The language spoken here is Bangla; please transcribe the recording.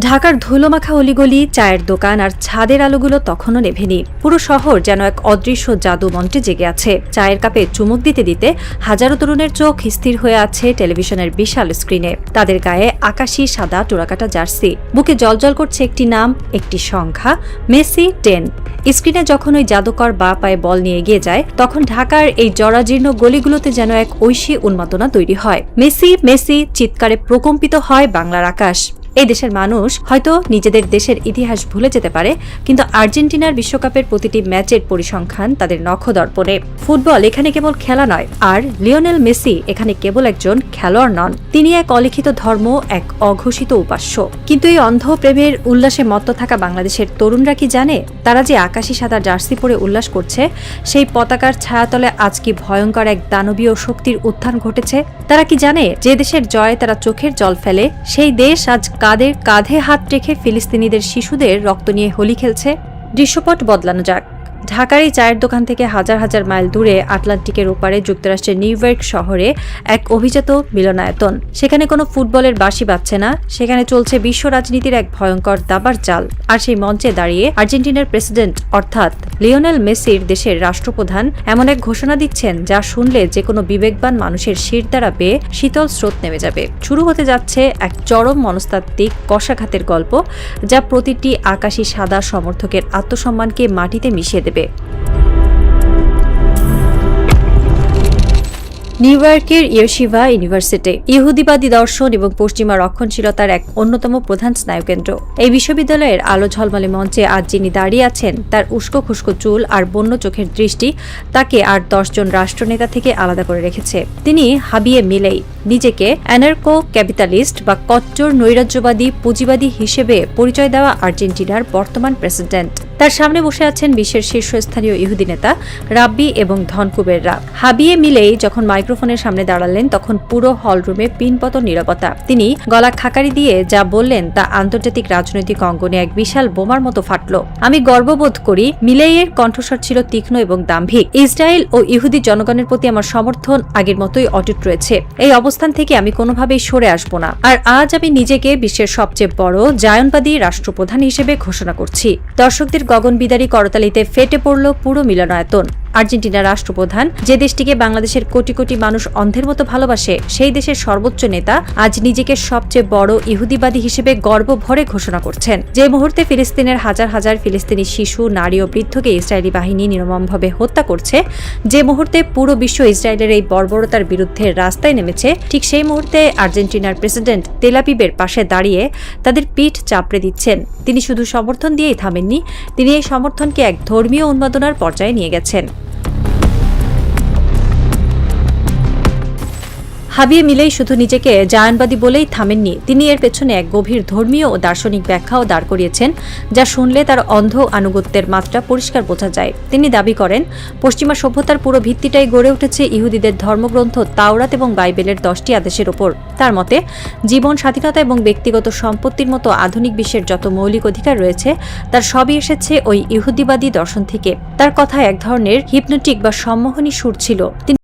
ঢাকার ধুলোমাখা অলিগলি, চায়ের দোকান আর ছাদের আলোগুলো তখনও নেভেনি। পুরো শহর যেন এক অদৃশ্য জাদু মন্ত্রে জেগে আছে। চায়ের কাপে চুমুক দিতে দিতে হাজারো তরুণের চোখ স্থির হয়ে আছে টেলিভিশনের বিশাল স্ক্রিনে। তাদের গায়ে আকাশি সাদা টোরাকাটা জার্সি, বুকে জ্বলজ্বল করছে একটি নাম, একটি সংখ্যা, মেসি 10। স্ক্রিনে যখন ওই জাদুকর বা পায়ে বল নিয়ে এগিয়ে যায়, তখন ঢাকার এই জরাজীর্ণ গলিগুলোতে যেন এক ঐশী উন্মাদনা তৈরি হয়। মেসি মেসি চিৎকারে প্রকম্পিত হয় বাংলার আকাশ। এই দেশের মানুষ হয়তো নিজেদের দেশের ইতিহাস ভুলে যেতে পারে, কিন্তু আর্জেন্টিনার বিশ্বকাপের প্রতিটি ম্যাচের পরিসংখ্যান তাদের নখদর্পণে। ফুটবল এখানে কেবল খেলা নয়, আর লিওনেল মেসি এখানে কেবল একজন খেলোয়াড় নন, তিনি এক অলিখিত ধর্ম, এক অঘোষিত উপাস্য। কিন্তু এই অন্ধ প্রেমের উল্লাসে মত্ত থাকা বাংলাদেশের তরুণরা কি জানে, তারা যে আকাশি সাদা জার্সি পরে উল্লাস করছে, সেই পতাকার ছায়াতলে আজ কি ভয়ঙ্কর এক দানবীয় শক্তির উত্থান ঘটেছে? তারা কি জানে যে দেশের জয়ে তারা চোখের জল ফেলে, সেই দেশ আজ কাদের কাঁধে হাত রেখে ফিলিস্তিনিদের শিশুদের রক্ত নিয়ে হোলি খেলছে? দৃশ্যপট বদলানো যাক। ঢাকার এই চায়ের দোকান থেকে হাজার হাজার মাইল দূরে আটলান্টিকের ওপারে যুক্তরাষ্ট্রের নিউ ইয়র্ক শহরে এক অভিজাত মিলনায়তন। সেখানে কোনো ফুটবলের বাঁশি বাজছে না, সেখানে চলছে বিশ্ব রাজনীতির এক ভয়ঙ্কর দাবার জাল। আর সেই মঞ্চে দাঁড়িয়ে আর্জেন্টিনার প্রেসিডেন্ট অর্থাৎ লিওনেল মেসির দেশের রাষ্ট্রপ্রধান এমন এক ঘোষণা দিচ্ছেন, যা শুনলে যে কোনো বিবেকবান মানুষের শিরদাঁড়া বেয়ে শীতল স্রোত নেমে যাবে। শুরু হতে যাচ্ছে এক চরম মনস্তাত্ত্বিক কষাঘাতের গল্প, যা প্রতিটি আকাশী সাদা সমর্থকের আত্মসম্মানকে মাটিতে মিশিয়ে দেবে। নিউ ইয়র্কের ইয়োশিভা ইউনিভার্সিটি ইহুদিবাদী দর্শন এবং পশ্চিমা রক্ষণশীলতার এক অন্যতম প্রধান স্নায়ুকেন্দ্র। এই বিশ্ববিদ্যালয়ের আলো ঝলমলে মঞ্চে আজ যিনি দাঁড়িয়ে আছেন, তার উস্কো খুস্কো চুল আর বন্য চোখের দৃষ্টি তাকে আর 10 জন রাষ্ট্রনেতা থেকে আলাদা করে রেখেছে। তিনি হাবিয়ে মিলেই, নিজেকে অ্যানার্কো ক্যাপিটালিস্ট বা কট্টর নৈরাজ্যবাদী পুঁজিবাদী হিসেবে পরিচয় দেওয়া আর্জেন্টিনার বর্তমান প্রেসিডেন্ট। তার সামনে বসে আছেন বিশ্বের শীর্ষস্থানীয় ইহুদি নেতা রাব্বি এবং ধনকুবেররা। হাবিয়ে মিলেই যখন মাইক্রোফোনের সামনে দাঁড়ালেন, তখন পুরো হলরুমে পিনপতন নীরবতা। তিনি গলা খাকারি দিয়ে যা বললেন তা আন্তর্জাতিক রাজনৈতিক অঙ্গনে এক বিশাল বোমার মতো ফাটল। আমি গর্ববোধ করি, মিলেইয়ের কণ্ঠস্বর ছিল তীক্ষ্ণ এবং দাম্ভিক। ইসরায়েল ও ইহুদি জনগণের প্রতি আমার সমর্থন আগের মতোই অটুট রয়েছে। এই অবস্থান থেকে আমি কোনোভাবেই সরে আসব না। আর আজ আমি নিজেকে বিশ্বের সবচেয়ে বড় জায়নবাদী রাষ্ট্রপ্রধান হিসেবে ঘোষণা করছি। দর্শকদের গগনবিদারী করতালিতে ফেটে পড়ল পুরো মিলনায়তন। আর্জেন্টিনার রাষ্ট্রপ্রধান, যে দেশটিকে বাংলাদেশের কোটি কোটি মানুষ অন্ধের মতো ভালোবাসে, সেই দেশের সর্বোচ্চ নেতা আজ নিজেকে সবচেয়ে বড় ইহুদিবাদী হিসেবে গর্ব ভরে ঘোষণা করছেন। যে মুহূর্তে ফিলিস্তিনের হাজার হাজার ফিলিস্তিনি শিশু, নারী ও বৃদ্ধকে ইসরায়েলি বাহিনী নির্মমভাবে হত্যা করছে, যে মুহূর্তে পুরো বিশ্ব ইসরায়েলের এই বর্বরতার বিরুদ্ধে রাস্তায় নেমেছে, ঠিক সেই মুহূর্তে আর্জেন্টিনার প্রেসিডেন্ট তেল আবিবের পাশে দাঁড়িয়ে তাদের পিঠ চাপড়ে দিচ্ছেন। তিনি শুধু সমর্থন দিয়েই থামেননি, তিনি এই সমর্থনকে এক ধর্মীয় উন্মাদনার পর্যায়ে নিয়ে গেছেন। হাবিয়ে মিলেই শুধু নিজেকে জায়নবাদী বলেই থামেননি, তিনি এর পেছনে এক গভীর ধর্মীয় ও দার্শনিক ব্যাখ্যাও দাঁড় করিয়েছেন, যা শুনলে তার অন্ধ আনুগত্যের মাত্রা পরিষ্কার বোঝা যায়। তিনি দাবি করেন, পশ্চিমা সভ্যতার পুরো ভিত্তিটাই গড়ে উঠেছে ইহুদিদের ধর্মগ্রন্থ তাওরাত এবং বাইবেলের 10টি আদেশের ওপর। তার মতে, জীবন, স্বাধীনতা এবং ব্যক্তিগত সম্পত্তির মতো আধুনিক বিশ্বের যত মৌলিক অধিকার রয়েছে, তার সবই এসেছে ওই ইহুদিবাদী দর্শন থেকে। তার কথায় এক ধরনের হিপনোটিক বা সম্মোহনী সুর ছিল। তিনি